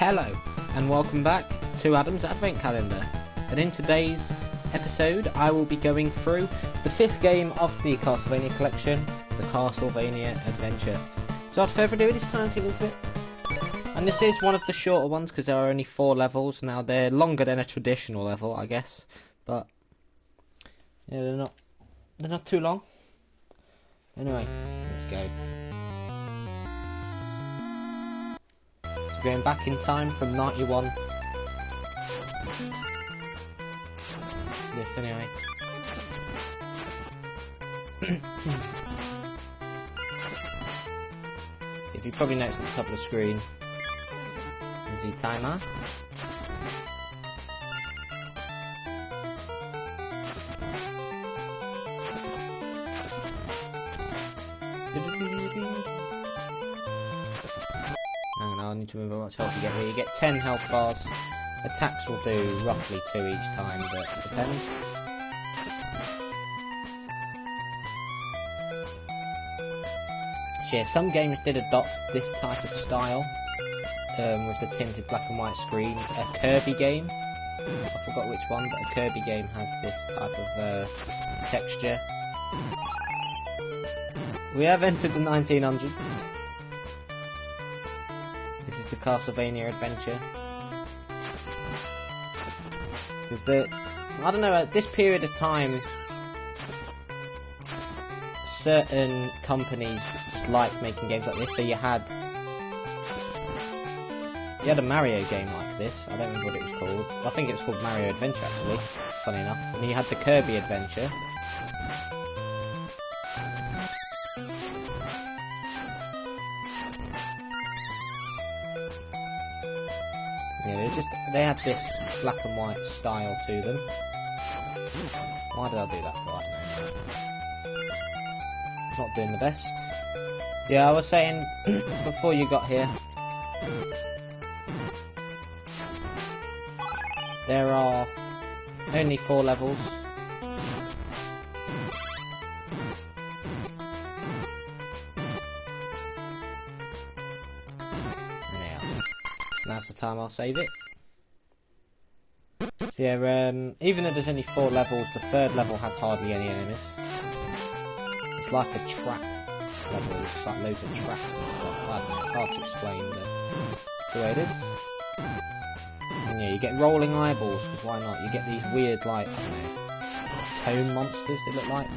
Hello, and welcome back to Adam's Advent Calendar. And in today's episode, I will be going through the 5th game of the Castlevania collection, the Castlevania Adventure. So without further ado, it is time to get into it. And this is one of the shorter ones because there are only 4 levels. Now they're longer than a traditional level, I guess, but yeah, they're not too long. Anyway, let's go. Going back in time from 91. Yes, anyway. If you probably noticed at the top of the screen, is the timer. I need to remember how much health you get here. You get 10 health bars. Attacks will do roughly 2 each time, but it depends. So yeah, some games did adopt this type of style, with the tinted black and white screen. A Kirby game, I forgot which one, but a Kirby game has this type of texture. We have entered the 1900s. This is the Castlevania Adventure. Because I don't know, at this period of time, certain companies just liked making games like this. So you had a Mario game like this. I don't remember what it was called. I think it was called Mario Adventure, actually. Funny enough. And you had the Kirby Adventure. They had this black and white style to them. Why did I do that for? I don't know. Not doing the best. Yeah, I was saying before you got here, there are only 4 levels. Yeah. Now's the time I'll save it. So yeah, even though there's only 4 levels, the 3rd level has hardly any enemies. It's like a trap level, it's like loads of traps and stuff. I don't know, it's hard to explain, but that's the way it is. And yeah, you get rolling eyeballs, because why not? You get these weird, like, I don't know, tone monsters they look like.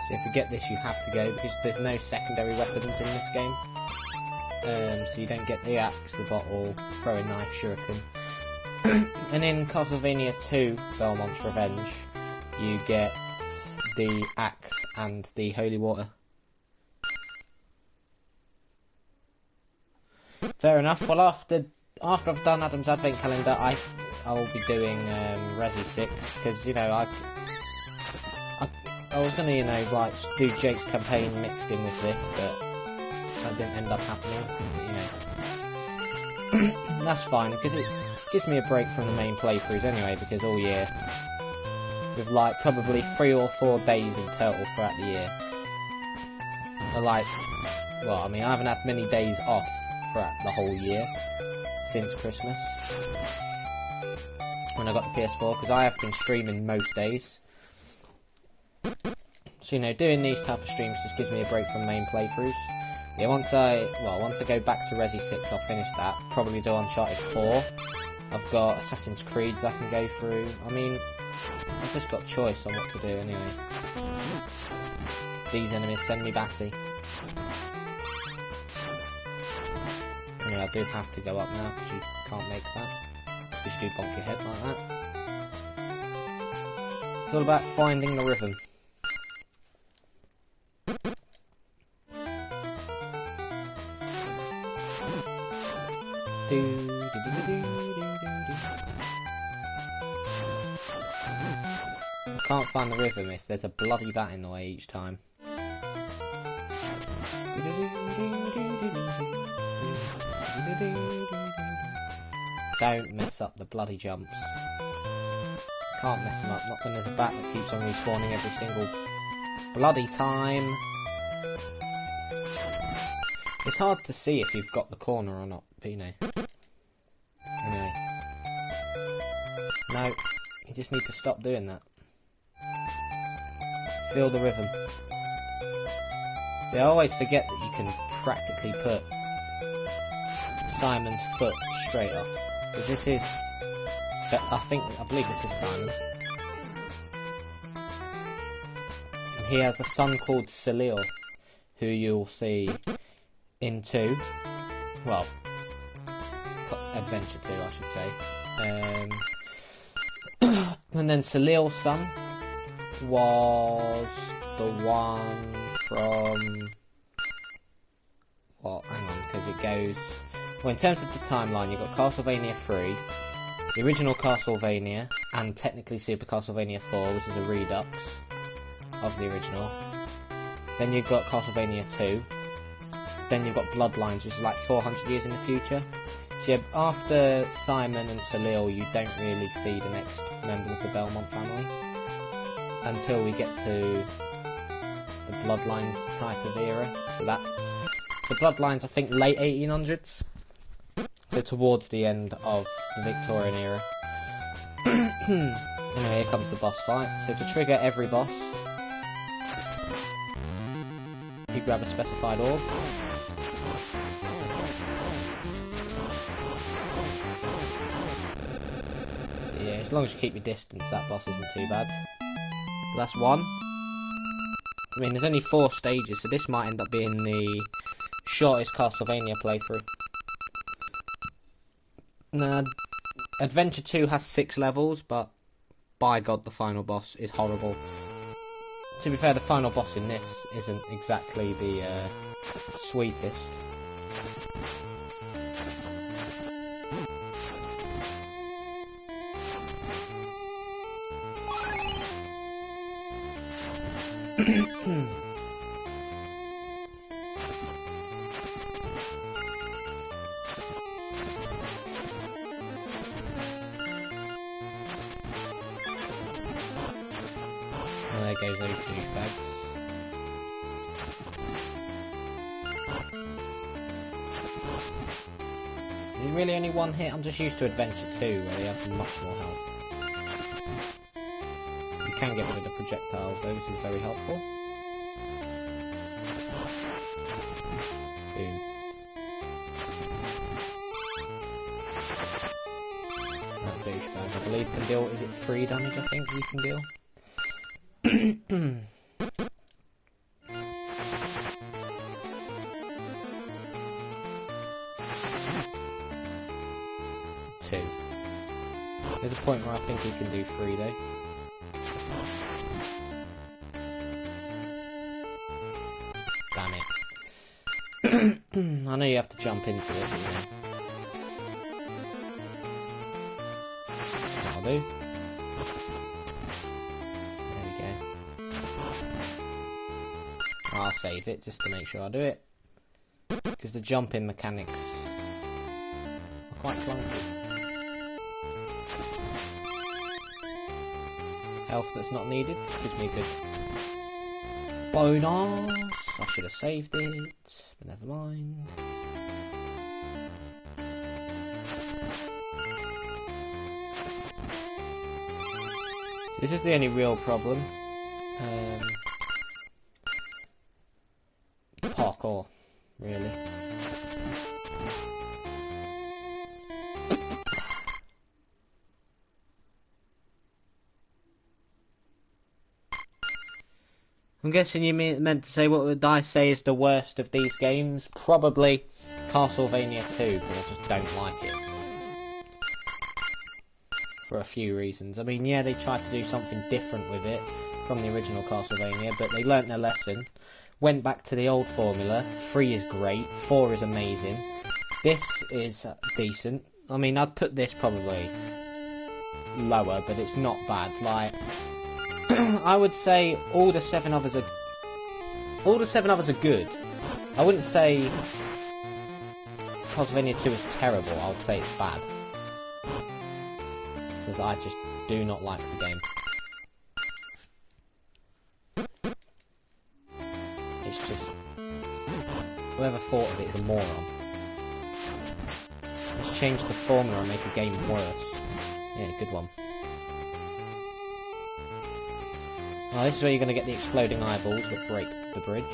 So if you get this, you have to go, because there's no secondary weapons in this game. So you don't get the axe, the bottle, throwing knife, shuriken. And in Castlevania 2, Belmont's Revenge, you get the axe and the holy water. Fair enough. Well, after I've done Adam's Advent Calendar, I will be doing Resi 6, because, you know, I was gonna, you know, like, do Jake's campaign mixed in with this, but that didn't end up happening, you know. That's fine, because it gives me a break from the main playthroughs anyway, because all year, with like probably 3 or 4 days in total throughout the year, I mean, I haven't had many days off throughout the whole year, since Christmas, when I got the PS4, because I have been streaming most days. So, you know, doing these type of streams just gives me a break from main playthroughs. Yeah, once I go back to Resi 6, I'll finish that. Probably do Uncharted 4. I've got Assassin's Creeds I can go through. I mean, I've just got choice on what to do anyway. These enemies send me batty. Anyway, I do have to go up now, because you can't make that. Because you do bonk your head like that. It's all about finding the rhythm. I can't find the rhythm if there's a bloody bat in the way each time. Don't mess up the bloody jumps. Can't mess them up, not when there's a bat that keeps on respawning every single bloody time. It's hard to see if you've got the corner or not, but you know. Anyway. No, you just need to stop doing that. Feel the rhythm. See, I always forget that you can practically put Simon's foot straight off. Because this is... I believe this is Simon. And he has a son called Salil, who you'll see in 2. Well, Adventure 2, I should say. And then Salil's son was the one from... Well, hang on, because it goes... Well, in terms of the timeline, you've got Castlevania 3, the original Castlevania, and technically Super Castlevania 4, which is a redux of the original. Then you've got Castlevania 2. Then you've got Bloodlines, which is like 400 years in the future. So yeah, after Simon and Salil, you don't really see the next member of the Belmont family until we get to the Bloodlines type of era. So that's the Bloodlines, I think, late 1800s. So towards the end of the Victorian era. Anyway, here comes the boss fight. So to trigger every boss, you grab a specified orb. Yeah, as long as you keep your distance, that boss isn't too bad. But that's one. I mean, there's only 4 stages, so this might end up being the shortest Castlevania playthrough. Now, Adventure 2 has 6 levels, but by God, the final boss is horrible. To be fair, the final boss in this isn't exactly the sweetest. There goes those douchebags. Is it really only one hit? I'm just used to Adventure 2 where they have much more health. You can get rid of the projectiles though, which is very helpful. Boom. That douchebag, I believe, can deal, is it 3 damage I think you can deal? 2. There's a point where I think he can do 3 though. Damn it. I know you have to jump into it, you know. That'll do. I'll save it just to make sure I do it, because the jumping mechanics are quite clunky. Health that's not needed gives me a good bonus. I should have saved it, but never mind. This is the only real problem. Parkour, really. I'm guessing you meant to say what would I say is the worst of these games? Probably Castlevania 2, because I just don't like it. For a few reasons. I mean, yeah, they tried to do something different with it from the original Castlevania, but they learnt their lesson. Went back to the old formula. 3 is great, 4 is amazing. This is decent. I mean, I'd put this probably lower, but it's not bad. Like, I would say all the 7 others are good. I wouldn't say Castlevania 2 is terrible. I would say it's bad, because I just do not like the game. It's just... whoever thought of it is a moron. Let's change the formula and make the game worse. Yeah, good one. Oh, this is where you're going to get the exploding eyeballs that break the bridge.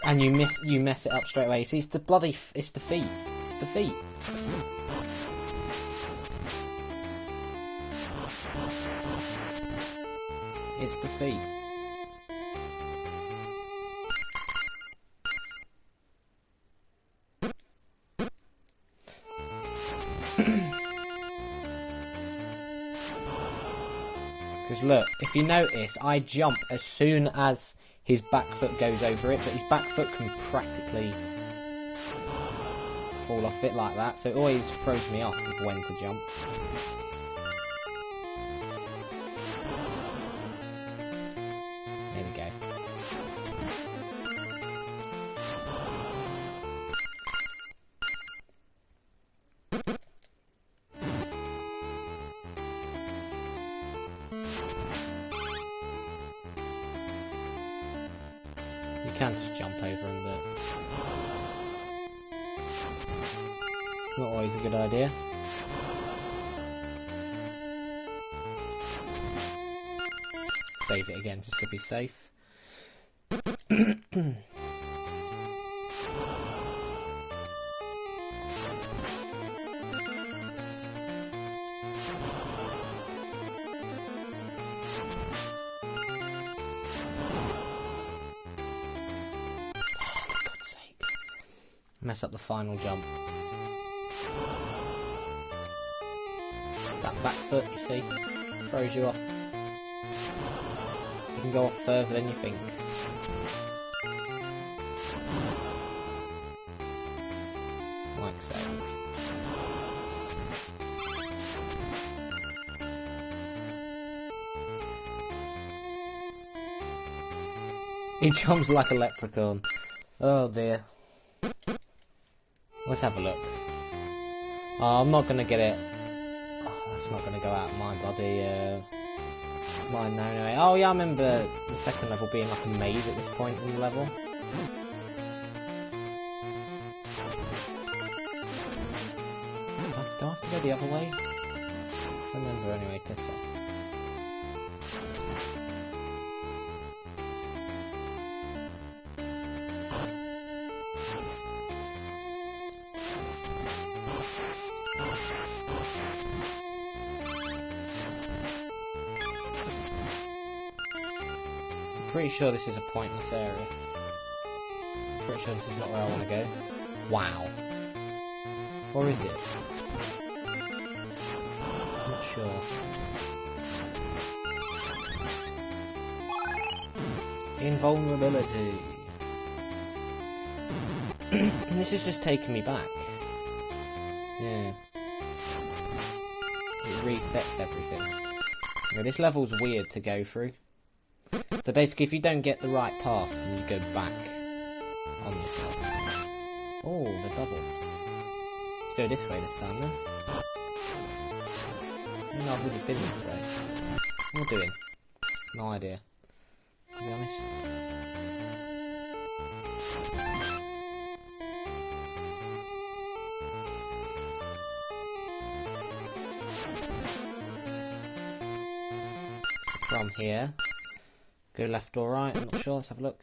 And you mess it up straight away. See, it's the bloody... it's the feet. It's the feet. It's the feet. Because look, if you notice, I jump as soon as his back foot goes over it, but his back foot can practically fall off it like that, so it always throws me off with when to jump. There we go. You can just jump over him, but it's not always a good idea. Save it again just to be safe. Mess up the final jump. That back foot, you see, throws you off. You can go off further than you think. Like so. He jumps like a leprechaun. Oh dear. Let's have a look. Oh, I'm not gonna get it. Oh, that's not gonna go out of my bloody mind now anyway. Oh yeah, I remember the second level being like a maze at this point in the level. Do I have to go the other way? I remember anyway, piss off. Pretty sure this is a pointless area. Pretty sure this is not where I want to go. Wow. Or is it? I'm not sure. Invulnerability. This is just taking me back. Yeah. It resets everything. Yeah, this level's weird to go through. So basically, if you don't get the right path, then you go back on yourself. Oh, the double. Let's go this way this time then. No, I've already been this way. What am I doing? No idea, to be honest. From here. Go left or right, I'm not sure, let's have a look.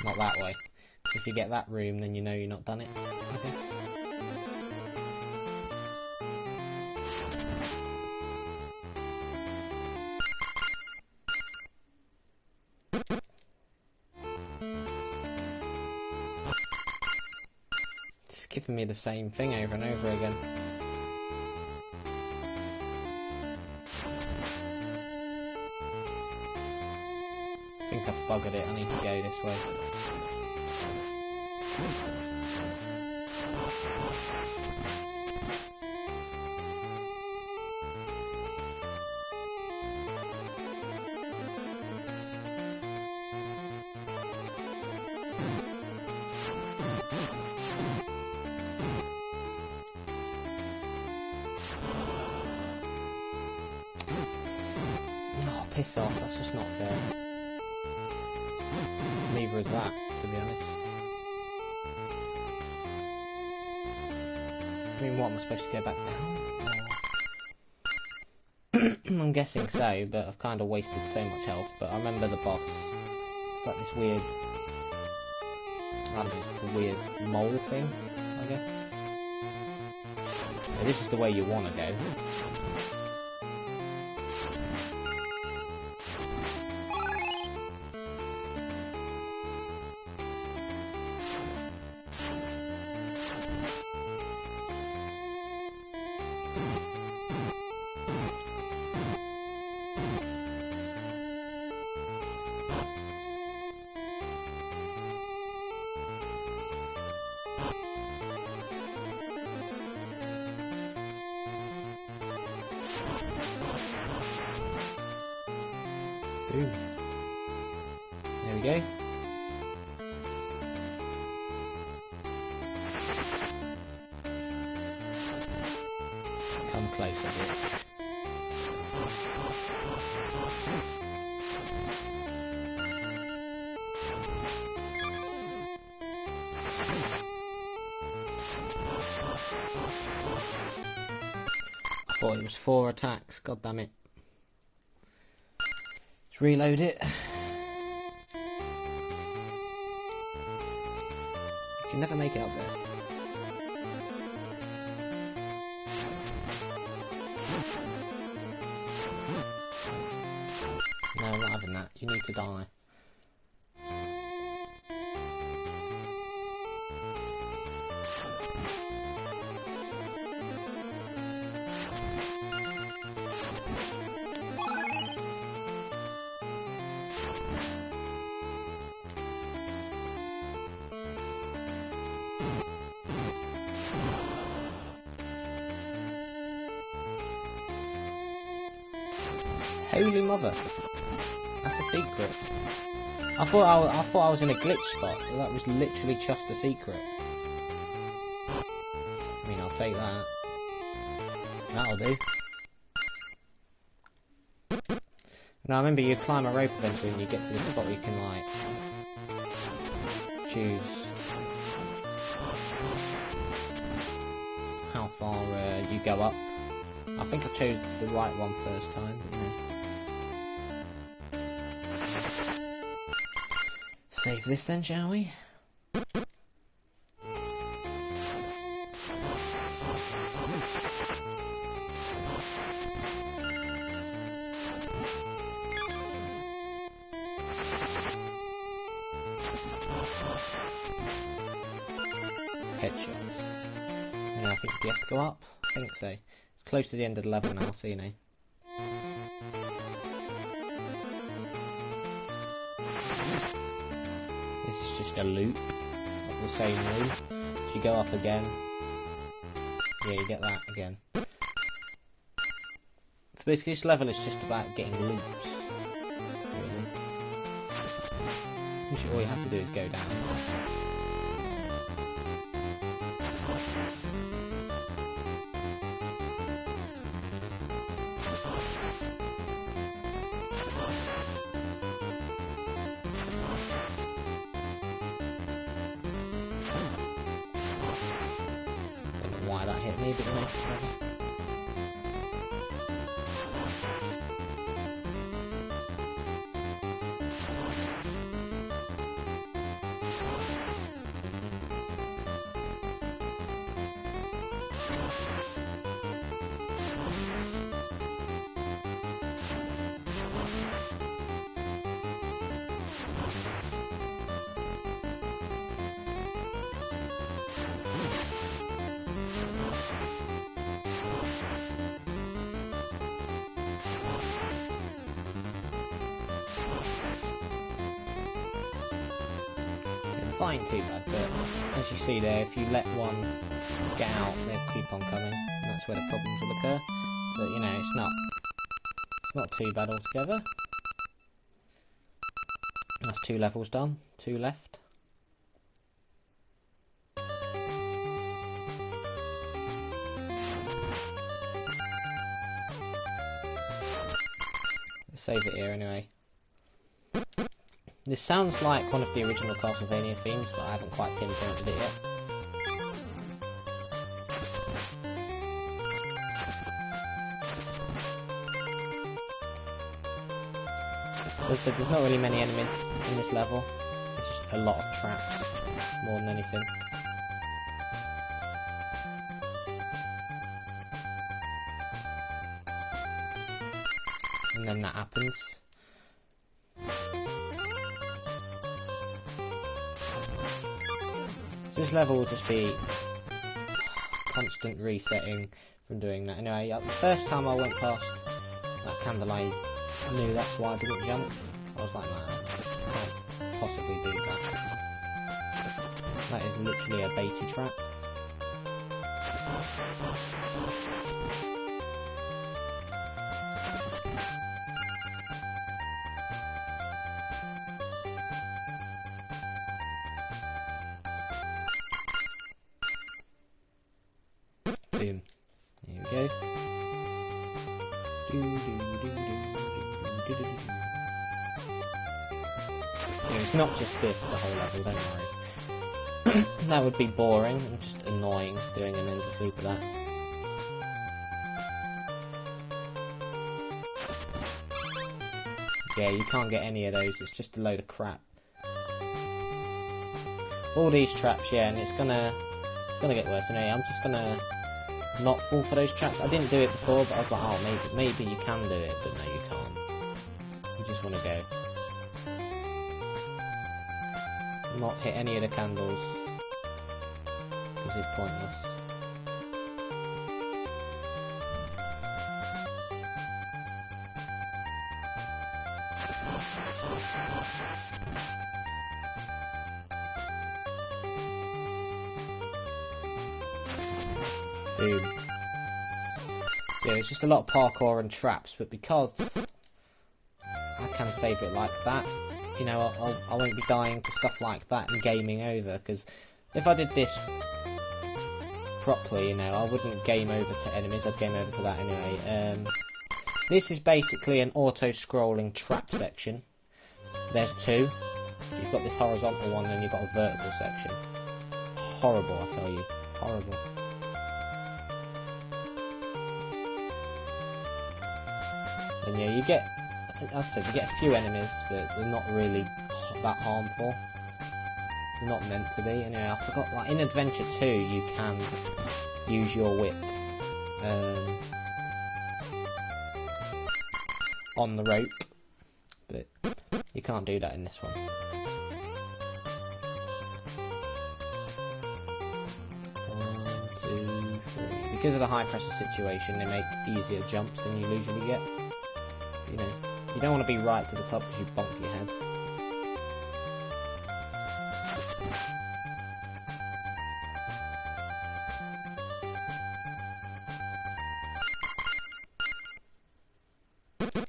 Not that way. If you get that room, then you know you've not done it, I guess. Just giving me the same thing over and over again. I think I've buggered it, I need to go this way. piss off, that's just not fair. Neither is that, to be honest. I mean, what, am I supposed to go back down? I'm guessing so, but I've kind of wasted so much health. But I remember the boss. It's like this weird, I don't know, weird mole thing, I guess. Yeah, this is the way you want to go. Boom. There we go. Come close a bit. I thought it was 4 attacks, god damn it. Let's reload it. You can never make it up there. No, I'm not having that. You need to die. Holy mother! That's a secret. I thought I was in a glitch spot, but that was literally just a secret. I mean, I'll take that. That'll do. Now, I remember you climb a rope eventually and you get to the spot where you can, like, choose how far you go up. I think I chose the right one first time, but, you know. Save this then, shall we? Headshots. And I think, do you have to go up? I think so. It's close to the end of the level now, so you know. This is just a loop of the same room. So you go up again. Yeah, you get that again. So basically this level is just about getting loops. Really. All you have to do is go down. Why that hit me, but you know. Fine too bad, but as you see there, if you let one get out, they'll keep on coming, and that's where the problems will occur. But you know, it's not too bad altogether. That's 2 levels done, 2 left. save it here anyway. This sounds like one of the original Castlevania themes, but I haven't quite pinpointed it yet. As I said, there's not really many enemies in this level. It's just a lot of traps, more than anything. And then that happens. So this level will just be constant resetting from doing that. Anyway, the first time I went past that candlelight, I knew that's why I didn't jump. I was like, nah, I can't possibly do that. That is literally a baity trap. Boom. Here we go. Yeah, it's not just this, the whole level, don't worry. That would be boring and just annoying, doing an endless loop of that. Yeah, you can't get any of those, it's just a load of crap. All these traps, yeah, and it's gonna get worse anyway. I'm just gonna not fall for those traps. I didn't do it before, but I was like, oh, maybe you can do it, but no, you can't. You just want to go. Not hit any of the candles, because it's pointless. Boom. Yeah, it's just a lot of parkour and traps, but because I can save it like that, you know, I won't be dying to stuff like that and gaming over, because if I did this properly, you know, I wouldn't game over to enemies, I'd game over to that anyway. This is basically an auto-scrolling trap section. There's two. You've got this horizontal one and you've got a vertical section. Horrible, I tell you. Horrible. And yeah, you get, as I said, you get a few enemies, but they're not really that harmful. They're not meant to be. Anyway, I forgot, like, in Adventure 2, you can use your whip on the rope, but you can't do that in this one. One, two, three. Because of the high pressure situation, they make easier jumps than you usually get. You know, you don't want to be right to the top because you bonk your head.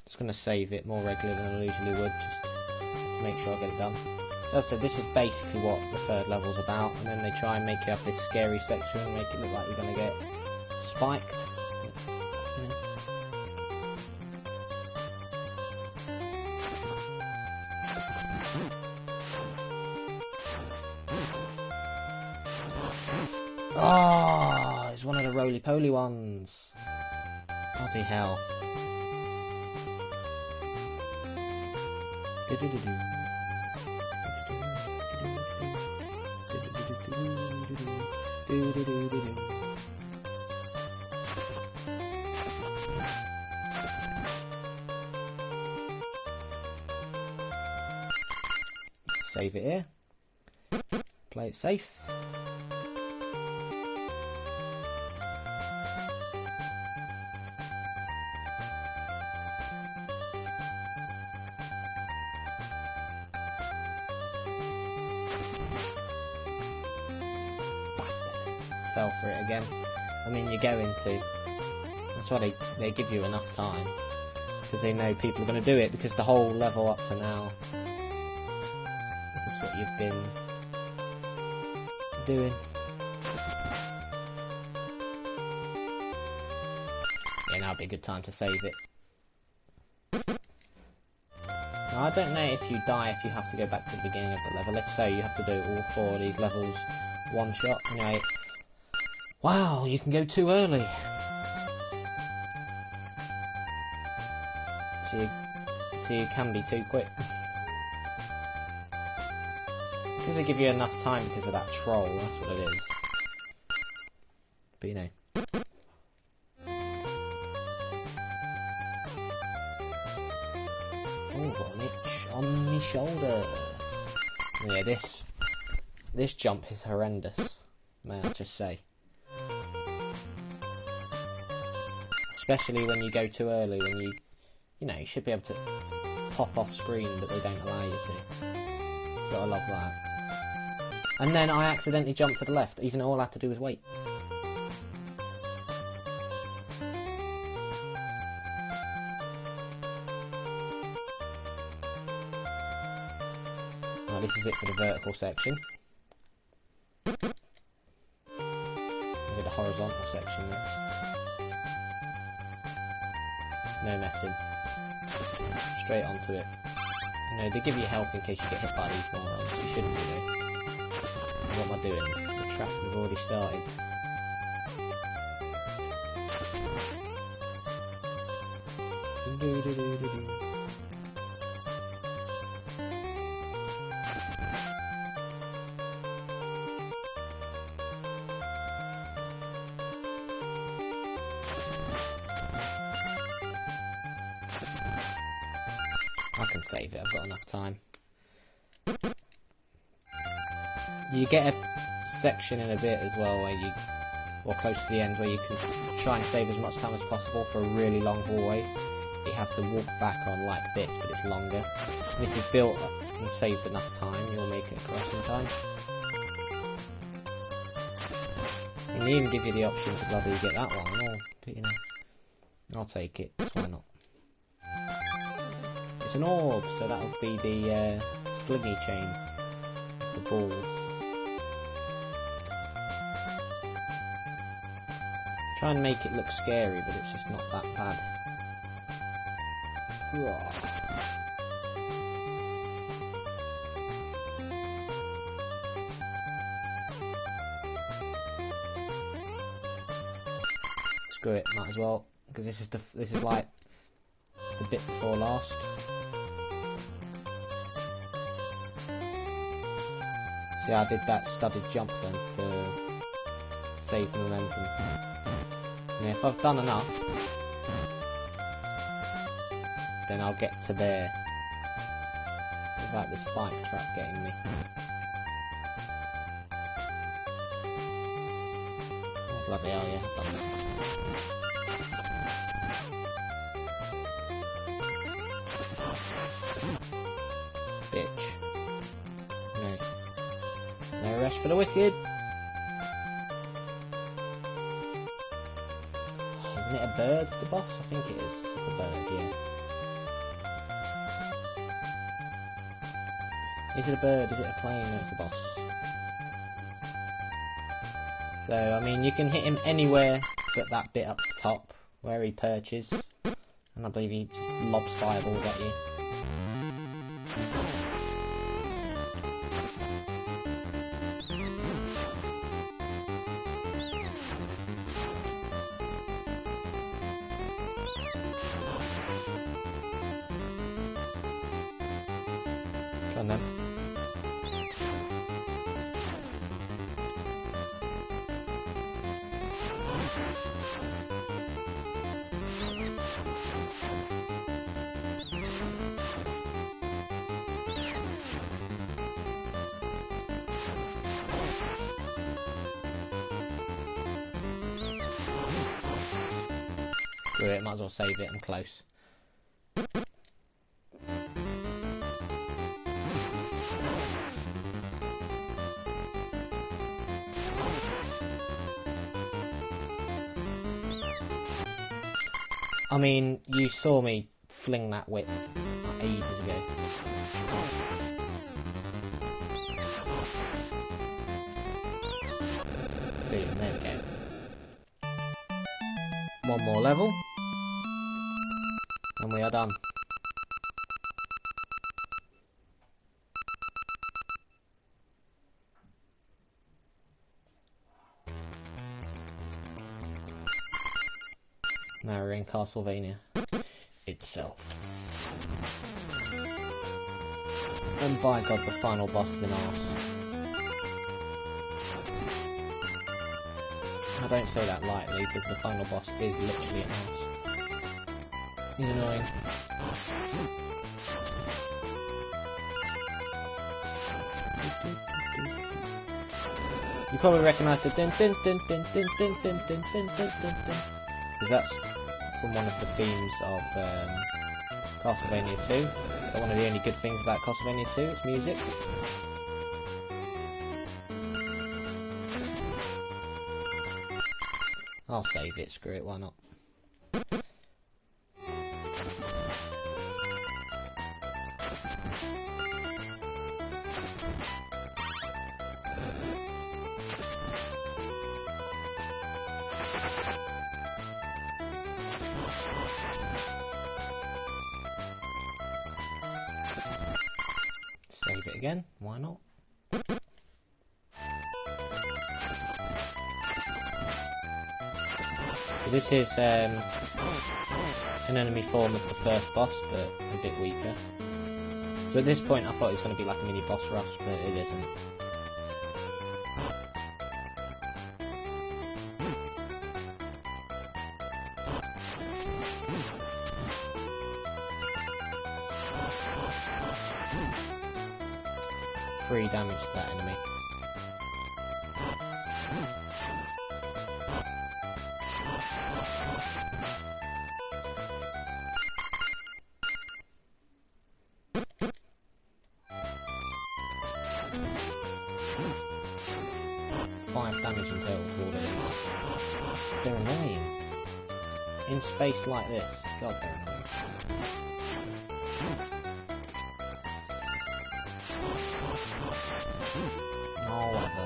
Just going to save it more regularly than I usually would, just to make sure I get it done. As I said, this is basically what the third level's about, and then they try and make you have this scary section and make it look like you're going to get spiked. You know. Oh, it's one of the roly-poly ones. Bloody hell. Save it here. Play it safe. Fell for it again. I mean, you're going to. That's why they give you enough time, because they know people are going to do it, because the whole level up to now, this is what you've been doing. Yeah, now'd be a good time to save it. I don't know if you die if you have to go back to the beginning of the level. If so, you have to do all 4 of these levels one shot. Anyway, wow, you can go too early. So you can be too quick. Because they give you enough time because of that troll, that's what it is. But you know. Oh, got an itch on my shoulder. Yeah, this jump is horrendous, may I just say. Especially when you go too early, when you know, you should be able to pop off screen, but they don't allow you to. Gotta love that. And then I accidentally jumped to the left, even though all I had to do was wait. Right, this is it for the vertical section. We'll do the horizontal section next. No messing. Straight onto it. No, they give you health in case you get hit by these morons. You shouldn't do it. What am I doing? The trap would have already started. I can save it, I've got enough time. You get a section in a bit as well where you, or close to the end, where you can try and save as much time as possible for a really long hallway. You have to walk back on like this, but it's longer. And if you've built up and saved enough time, you'll make it across in time. And they even give you the option to bloody get that one, or, but you know, I'll take it, why not? It's an orb, so that'll be the fliggy chain, the balls. Try and make it look scary, but it's just not that bad. Screw it, might as well, because this is like the bit before last. Yeah, I did that studded jump then to save the momentum. Yeah, if I've done enough, then I'll get to there without the spike trap getting me. Oh, bloody hell, yeah, I've done that. Bitch. No rest for the wicked. Isn't it a bird, the boss? I think it is. It's a bird, yeah. Is it a bird? Is it a plane? No, it's a boss. So, I mean, you can hit him anywhere but that bit up the top, where he perches. And I believe he just lobs fireballs at you. Come on then. Screw it, might as well save it, I'm close. I mean, you saw me fling that whip ages ago. Boom, there we go. One more level. And we are done. Now we're in Castlevania itself. And by God, the final boss is an arse. I don't say that lightly, because the final boss is literally an arse. He's annoying. You probably recognise the dun dun dun dun dun dun dun dun dun dun dun dun, because that's from one of the themes of Castlevania 2. But one of the only good things about Castlevania 2 is music. I'll save it, screw it, why not? Save it again, why not? So this is an enemy form of the first boss, but a bit weaker. So at this point I thought it was going to be like a mini boss rush, but it isn't. 3 damage to that enemy. Damage in total to all of these. They're annoying. In space like this. God, they're annoying. Oh, whatever.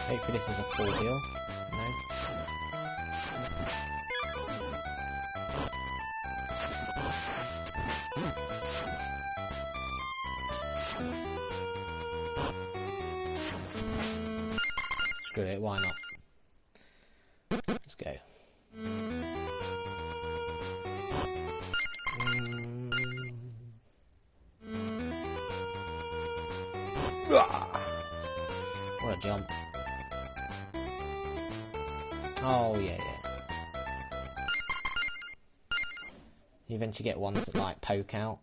Hopefully this is a full heal. No. Screw it, why not? Let's go. What a jump. Oh, yeah. You eventually get ones that, like, poke out.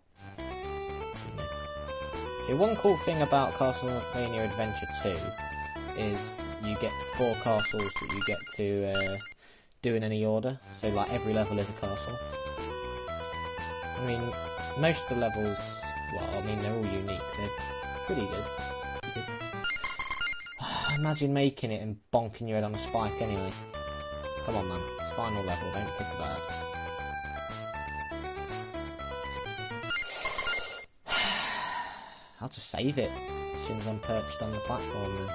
The one cool thing about Castlevania Adventure 2 is you get 4 castles that you get to do in any order. So, like, every level is a castle. I mean, most of the levels, well, I mean, they're all unique. They're pretty good. Imagine making it and bonking your head on a spike anyway. Come on, man. It's final level. Don't piss about. I'll just save it as soon as I'm perched on the platform then.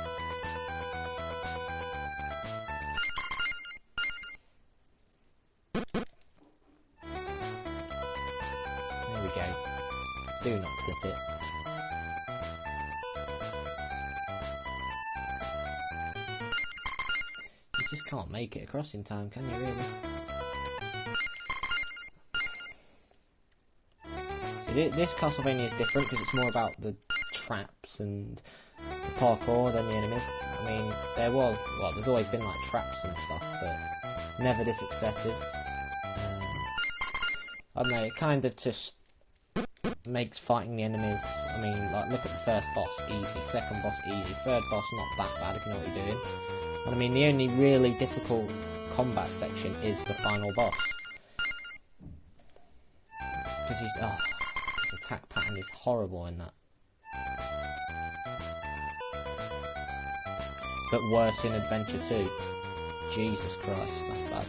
There we go. Do not clip it. You just can't make it across in time, can you really? So this Castlevania is different because it's more about the traps and the parkour than the enemies. I mean, there's always been like traps and stuff, but never this excessive. I don't know, it kind of just makes fighting the enemies, I mean, like, look at the first boss, easy, second boss, easy, third boss, not that bad if you know what you're doing. And I mean, the only really difficult combat section is the final boss. Because his attack pattern is horrible in that. but worse in Adventure 2. Jesus Christ, that's bad.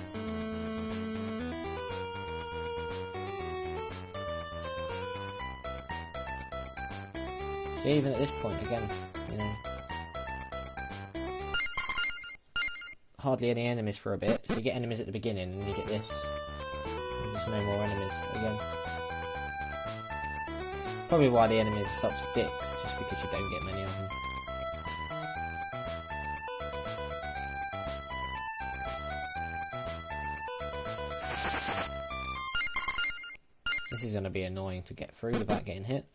So even at this point, again, you know, hardly any enemies for a bit. So you get enemies at the beginning, and you get this. And there's no more enemies again. Probably why the enemies are such dicks, just because you don't get many of them. This is going to be annoying to get through without getting hit.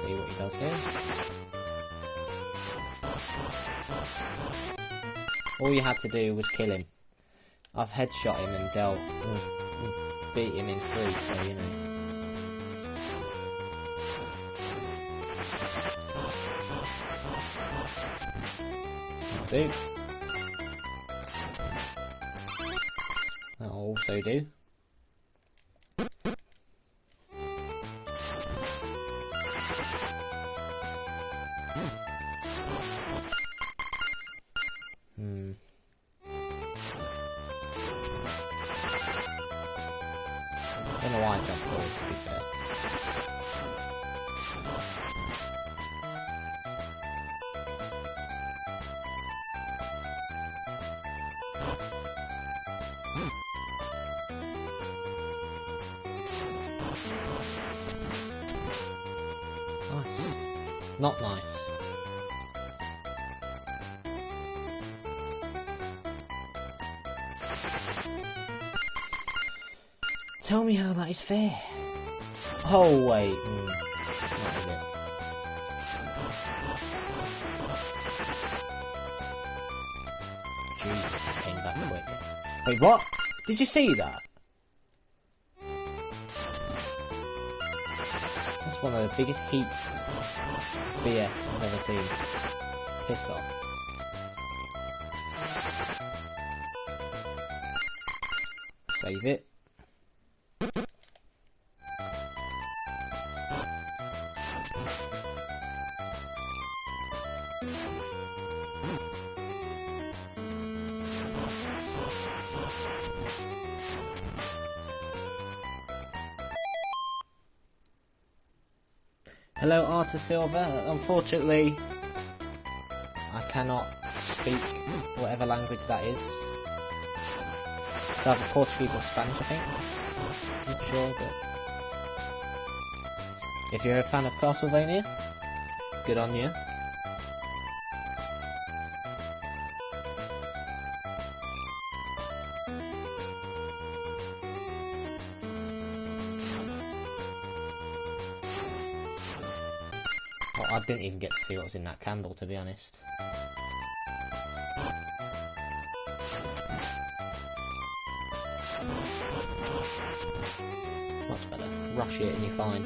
See what he does here. All you had to do was kill him. I've headshot him and dealt and beat him in 3, so you know. That'll do. That'll also do. I don't know why I jumped forward, to be fair. Nice. Not nice. Tell me how that is fair. Oh wait, that is it. Jesus, that came that quick. Wait, what? Did you see that? That's one of the biggest heaps of BS I've ever seen. Piss off. Save it. Hello, Arthur Silver. Unfortunately, I cannot speak whatever language that is. It's either Portuguese or Spanish, I think. Not sure, but if you're a fan of Castlevania, good on you. I didn't even get to see what was in that candle, to be honest. Much better. Rush it and you're fine.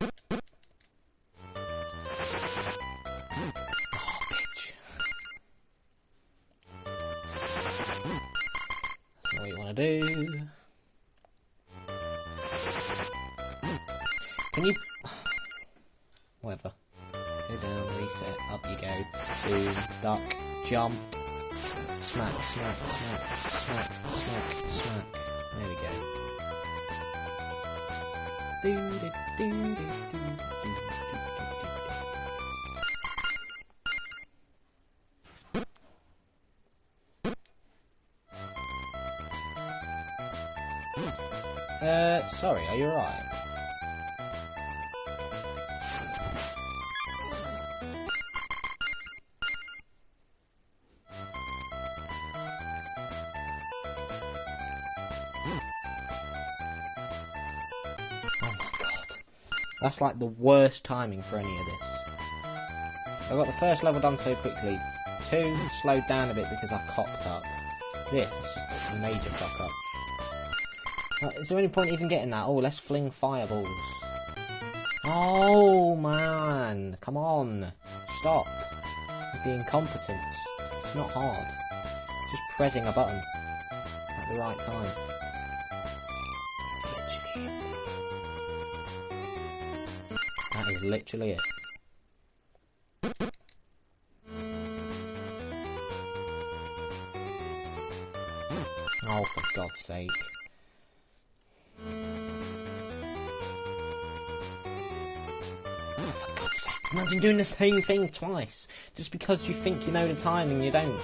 Oh, bitch. That's not what you want to do. Can you... whatever. Go down, reset, up you go. Boom, duck, jump. Smack, smack, smack, smack, smack, smack. There we go. Do, do, do, do, do. Sorry, are you alright? That's like the worst timing for any of this. I got the first level done so quickly. 2, slowed down a bit because I cocked up. This is just a major cock up. Is there any point even getting that? Oh, let's fling fireballs. Oh, man. Come on. Stop. With the incompetence. It's not hard. Just pressing a button at the right time. is literally it. Oh, for God's sake. Oh, for God's sake. Imagine doing the same thing twice. Just because you think you know the timing, you don't.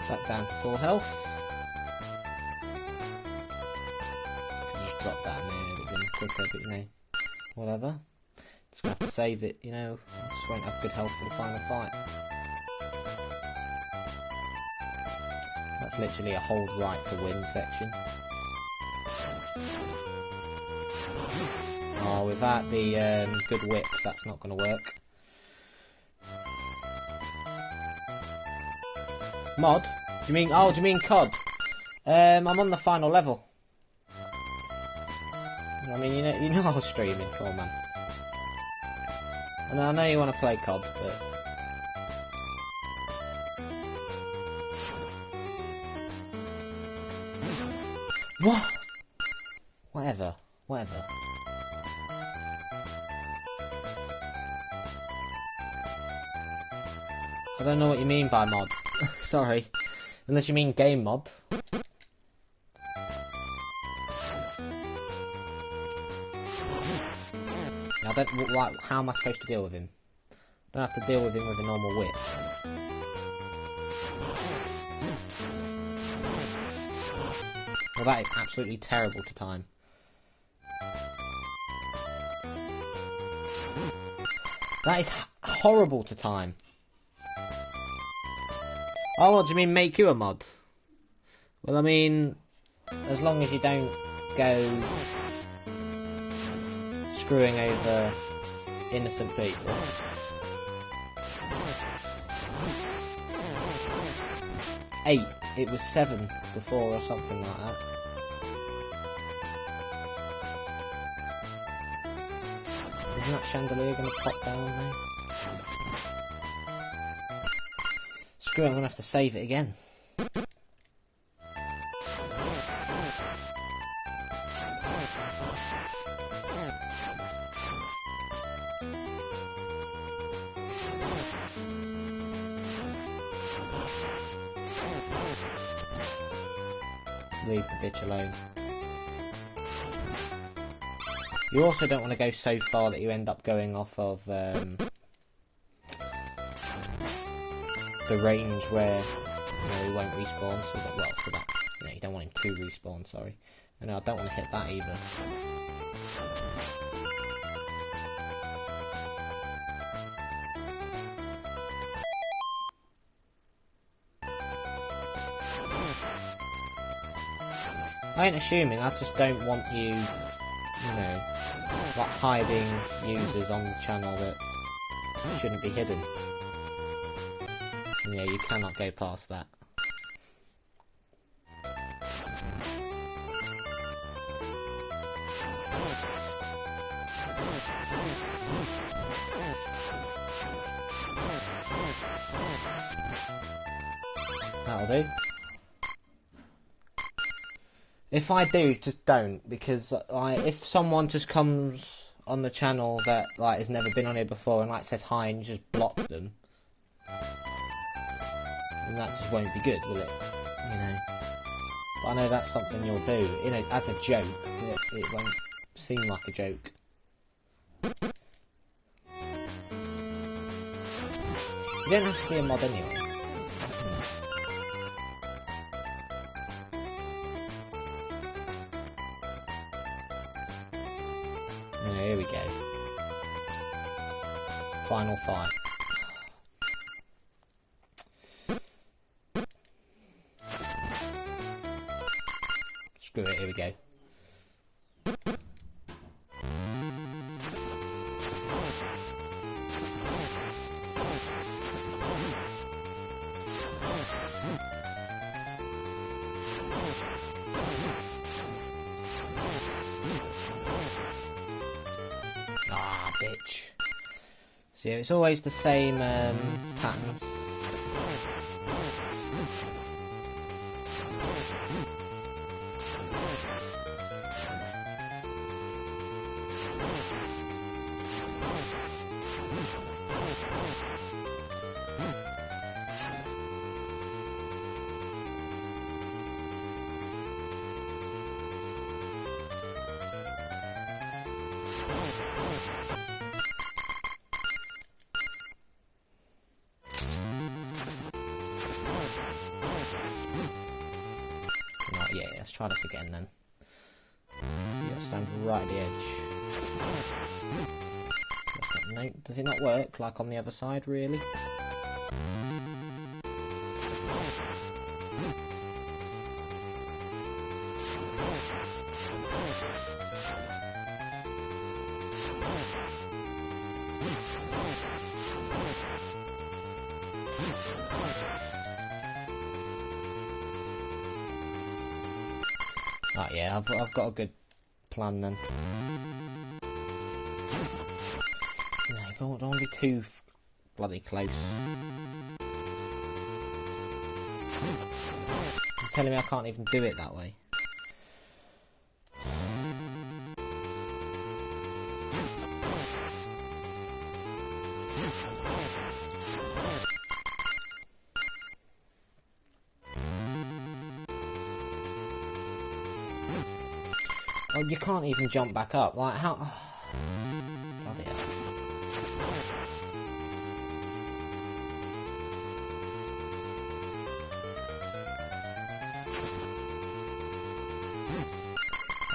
Back down to full health. Just drop that in there a bit quicker, but you know, whatever. Just gonna have to save it, you know. I just won't have good health for the final fight. That's literally a hold right to win section. Oh, without the good whip, that's not gonna work. Mod? Do you mean? Oh, do you mean COD? I'm on the final level. I mean, you know I was streaming. Come on, man. I know you want to play COD, but what? Whatever. I don't know what you mean by mod. Sorry. Unless you mean game mod. I don't like. How am I supposed to deal with him? I don't have to deal with him with a normal whip. Well, that is absolutely terrible to time. That is horrible to time. Oh, what do you mean, make you a mod? Well, I mean, as long as you don't go screwing over innocent people. Eight. It was 7 before or something like that. Isn't that chandelier going to pop down now? Screw it, I'm going to have to save it again. Leave the bitch alone. You also don't want to go so far that you end up going off of the range where he won't respawn. So that, well, so that you don't want him to respawn. Sorry, and I don't want to hit that either. I ain't assuming, I just don't want you, like hiding users on the channel that shouldn't be hidden. And yeah, you cannot go past that. That'll do. If I do, just don't, because if someone just comes on the channel that has never been on here before and says hi and you just block them, then that just won't be good, will it? But I know that's something you'll do, as a joke. It won't seem like a joke. You don't have to be a mod anyway. Here we go. Final fight. Screw it, here we go. Bitch. So yeah, it's always the same patterns. try this again then. You gotta stand right at the edge. No, does it not work like on the other side, really? Oh yeah, I've got a good plan then. No, don't want to be too bloody close. You're telling me I can't even do it that way? Oh, you can't even jump back up. Like, how... Bloody hell.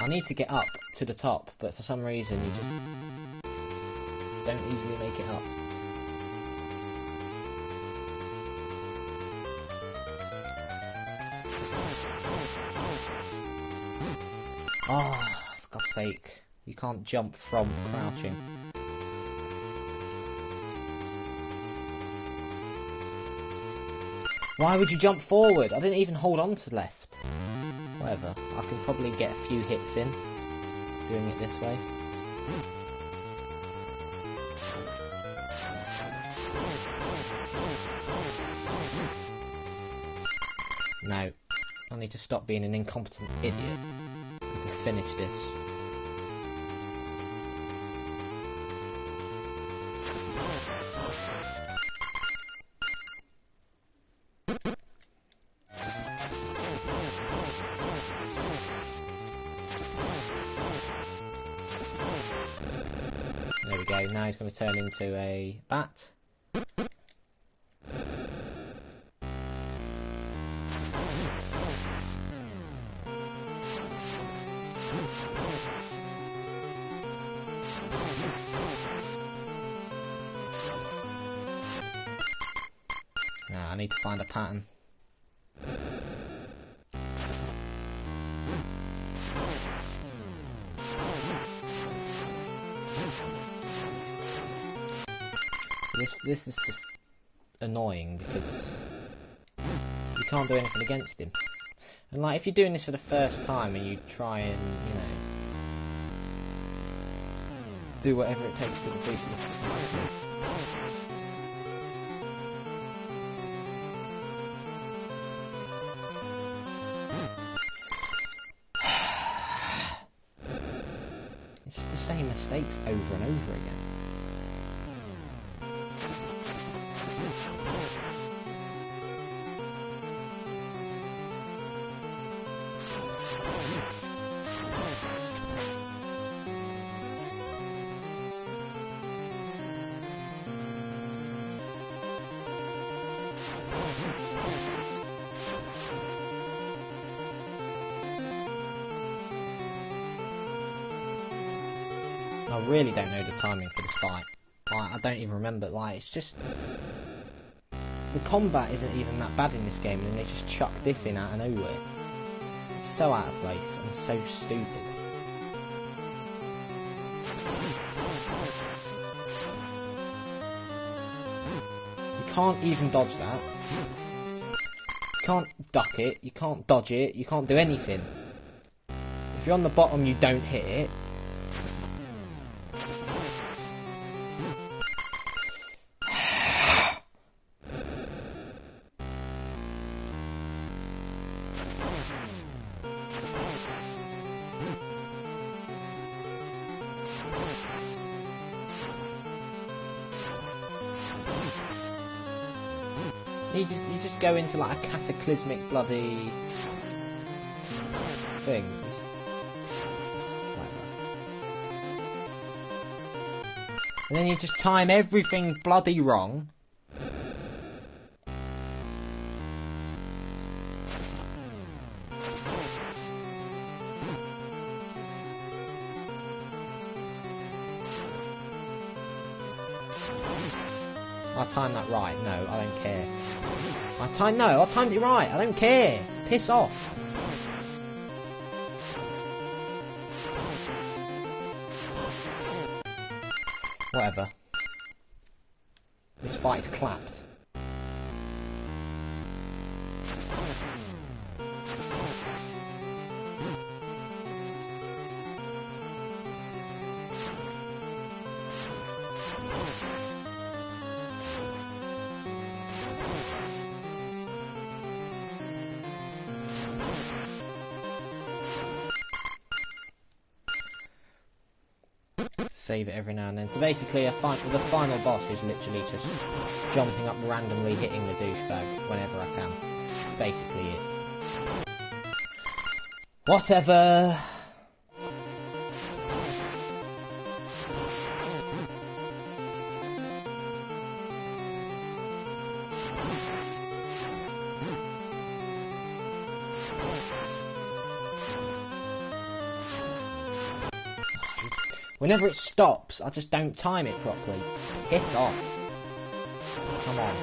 I need to get up to the top, but for some reason you just don't easily make it up. Oh, for God's sake. You can't jump from crouching. Why would you jump forward? I didn't even hold on to left. Whatever. I can probably get a few hits in doing it this way. No. I need to stop being an incompetent idiot and just finish this. There we go, now he's going to turn into a bat. Now I need to find a pattern. This is just annoying because you can't do anything against him. And like, if you're doing this for the first time and you try and, you know, do whatever it takes to defeat him. It's just the same mistakes over and over again. I really don't know the timing for this fight. Like, I don't even remember. Like, it's just... The combat isn't even that bad in this game, and they just chuck this in out of nowhere. It's so out of place and so stupid. You can't even dodge that. You can't duck it. You can't dodge it. You can't do anything. If you're on the bottom, you don't hit it. You just go into like a cataclysmic bloody things. Like that. And then you just time everything bloody wrong. timed that right? No, I don't care. I timed it right. I don't care. Piss off. Whatever. This fight is clapped. Save it every now and then. So basically, the final boss is literally just jumping up randomly, hitting the douchebag whenever I can. Basically it. Whatever. Whenever it stops, I just don't time it properly. Piss off. Come on.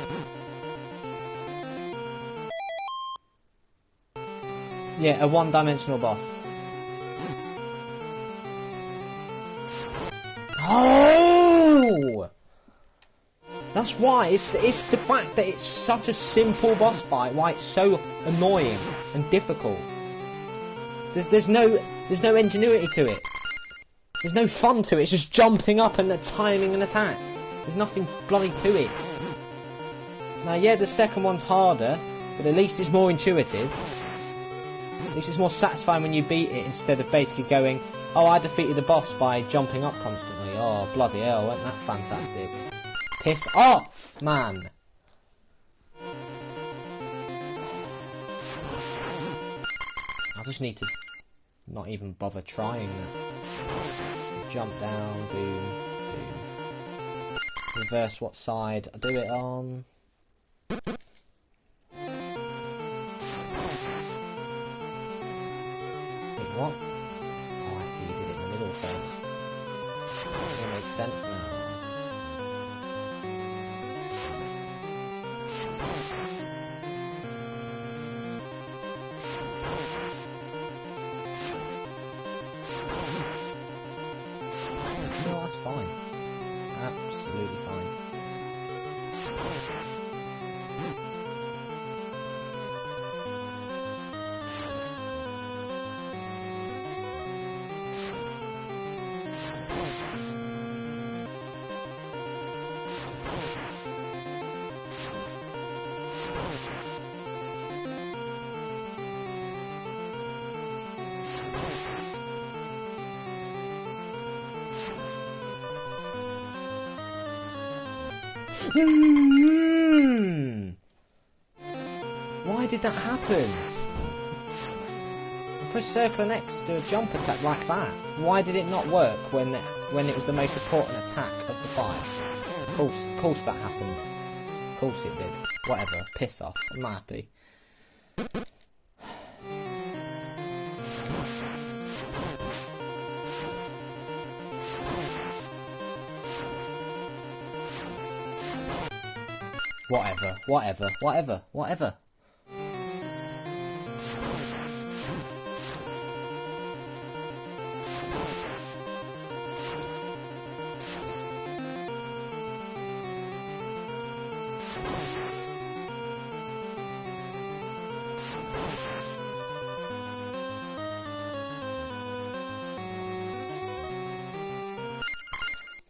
Yeah, a one-dimensional boss. Oh! That's why. It's the fact that it's such a simple boss fight, why it's so annoying and difficult. There's no ingenuity to it. There's no fun to it, it's just jumping up and timing an attack. There's nothing bloody to it. Now yeah, the second one's harder, but at least it's more intuitive. At least it's more satisfying when you beat it instead of basically going, oh, I defeated the boss by jumping up constantly. Oh, bloody hell, wasn't that fantastic? Piss off, man! I just need to not even bother trying that. Jump down, boom, boom. Reverse what side I do it on. Wait, what? Oh, I see, you did it in the middle first. That makes sense now. That's fine. Absolutely fine. Why did that happen? I pressed circle and X to do a jump attack like that. Why did it not work when it was the most important attack of the fight? Of course that happened. Of course it did. Whatever. Piss off. I'm not happy. Whatever.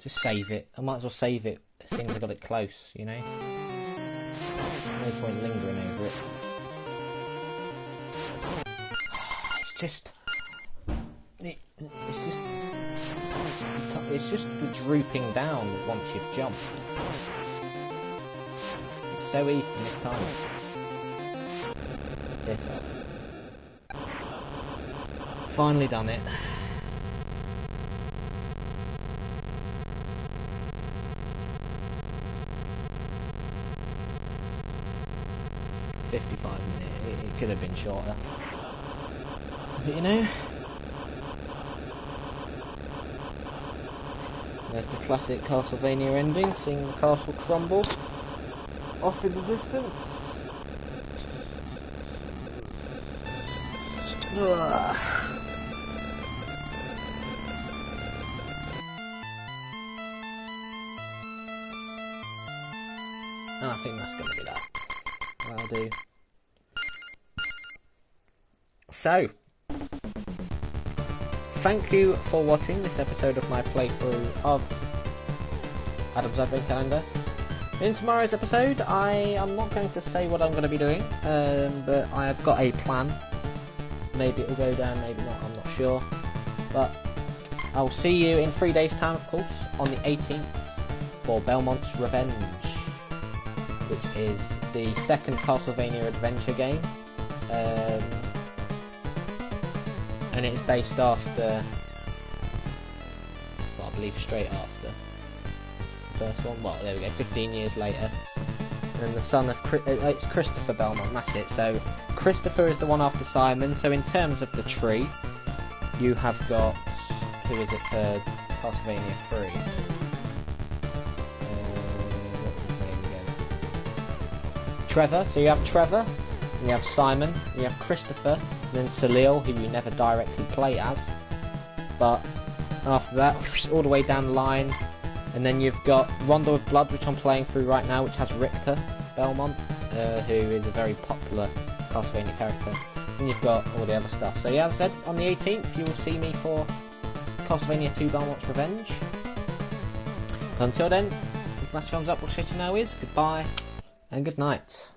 Just save it. I might as well save it as soon as I got it close, you know? No point lingering over it. It's just the drooping down once you've jumped. It's so easy to miss time. Piss off. Finally done it. It could have been shorter, but you know, there's the classic Castlevania ending, seeing the castle crumble. off in the distance. Ugh. And I think that's going to be that. That'll do. So, thank you for watching this episode of my playthrough of Adam's Advent Calendar. In tomorrow's episode, I am not going to say what I'm going to be doing, but I have got a plan. Maybe it will go down, maybe not, I'm not sure. But I'll see you in 3 days' time, of course, on the 18th for Belmont's Revenge, which is the second Castlevania adventure game. And it is based after, well, I believe straight after the first one. Well, there we go, 15 years later. And the son of it's Christopher Belmont, that's it. So Christopher is the one after Simon. So in terms of the tree, you have got, who is it for Castlevania 3? What's his name again? Trevor. So you have Trevor, and you have Simon, and you have Christopher, and then Salil, who you never directly play as. But after that, all the way down the line. And then you've got Rondo of Blood, which I'm playing through right now, which has Richter Belmont, who is a very popular Castlevania character. And you've got all the other stuff. So yeah, as I said, on the 18th you will see me for Castlevania 2 Belmont's Revenge. But until then, this massive thumbs up will let you know is goodbye and good night.